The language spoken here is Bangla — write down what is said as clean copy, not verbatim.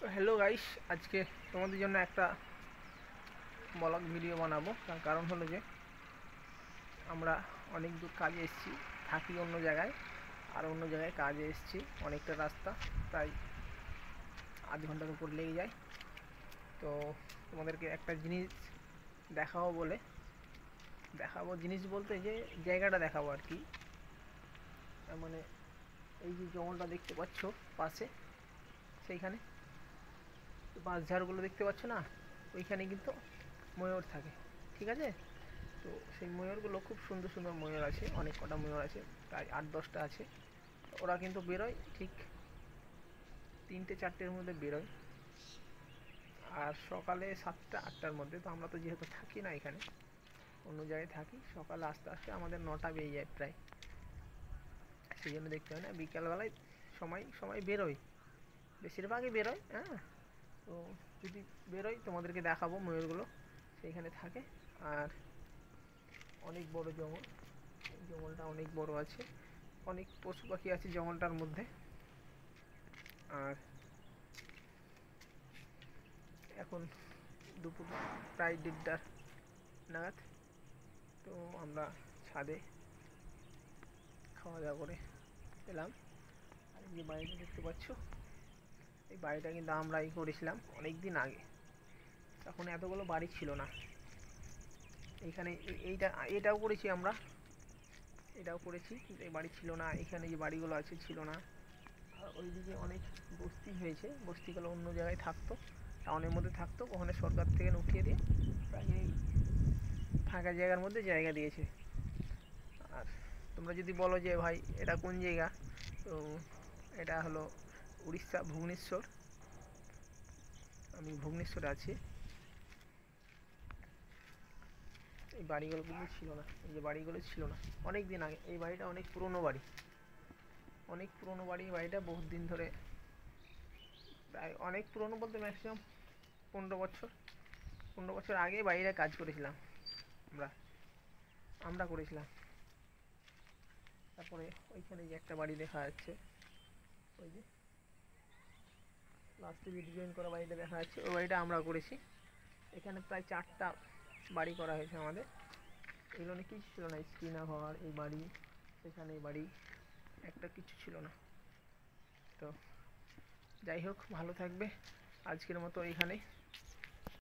তো হ্যালো গাইস, আজকে তোমাদের জন্য একটা ব্লগ ভিডিও বানাবো। তার কারণ হলো যে আমরা অনেক দূর কাজে এসেছি, থাকি অন্য জায়গায়, আর অন্য জায়গায় কাজে এসেছি। অনেকটা রাস্তা, প্রায় আধ ঘন্টার উপর লেগে যায়। তো তোমাদেরকে একটা জিনিস দেখাবো বলে, দেখাবো জিনিস বলতে যে জায়গাটা দেখাবো আর কি। মানে এই যে জঙ্গলটা দেখতে পাচ্ছ পাশে, সেইখানে বাঁশঝাড়গুলো দেখতে পাচ্ছ না, ওইখানে কিন্তু ময়ূর থাকে, ঠিক আছে? তো সেই ময়ূরগুলো খুব সুন্দর সুন্দর ময়ূর আছে, অনেক কটা ময়ূর আছে, প্রায় 8-10টা আছে। ওরা কিন্তু বেরোয় ঠিক 3টে-4টের মধ্যে বেরোয়, আর সকালে 7টা-8টার মধ্যে। তো আমরা তো যেহেতু থাকি না এখানে, অন্য জায়গায় থাকি, সকালে আস্তে আস্তে আমাদের 9টা বেজে যায় প্রায়, সেই জন্য দেখতে হয় না। বিকালবেলায় সময় সময় বেরোয়, বেশিরভাগই বেরোয়। হ্যাঁ, তো যদি বেরোয় তোমাদেরকে দেখাবো ময়ূরগুলো সেইখানে থাকে। আর অনেক বড় জঙ্গল, এই জঙ্গলটা অনেক বড় আছে, অনেক পশু পাখি আছে জঙ্গলটার মধ্যে। আর এখন দুপুর প্রায় 1:30 নাগাদ। তো আমরা ছাদে খাওয়া দাওয়া করে এলাম। আর এই যে বাড়িটা দেখতে পাচ্ছ, এই বাড়িটা কিন্তু আমরাই করেছিলাম অনেক দিন আগে। তখন এতগুলো বাড়ি ছিল না এইখানে। এটাও করেছি আমরা, এটাও করেছি, কিন্তু এই বাড়ি ছিল না। এখানে যে বাড়িগুলো আছে ছিল না। আর ওইদিকে অনেক বস্তি হয়েছে, বস্তিগুলো অন্য জায়গায় থাকতো, টাউনের মধ্যে থাকতো, ওখানে সরকার থেকে উঠিয়ে দিয়ে প্রায় এই ফাঁকা জায়গার মধ্যে জায়গা দিয়েছে। আর তোমরা যদি বলো যে ভাই এটা কোন জায়গা, তো এটা হলো উড়িষ্যা, ভুবনেশ্বর। আমি ভুবনেশ্বরে আছি। এই বাড়িগুলো কিন্তু ছিল না, এই যে বাড়িগুলো ছিল না অনেক দিন আগে। এই বাড়িটা অনেক পুরনো বাড়ি, অনেক পুরনো বাড়ি। বাড়িটা বহুত দিন ধরে, প্রায় অনেক পুরনো বলতে ম্যাক্সিমাম 15 বছর, 15 বছর আগে বাইরে কাজ করেছিলাম আমরা, আমরা করেছিলাম। তারপরে ওইখানে যে একটা বাড়ি দেখা যাচ্ছে, ওই যে লাস্টে যে ডিজাইন করা বাড়িটা দেখা যাচ্ছে, ওই বাড়িটা আমরা করেছি। এখানে প্রায় 4টা বাড়ি করা হয়েছে আমাদের। এগুলো অনেক কিছু ছিল না, স্কিনা ঘর, এই বাড়ি, সেখানে এই বাড়ি, একটা কিছু ছিল না। তো যাই হোক, ভালো থাকবে। আজকের মতো এইখানে।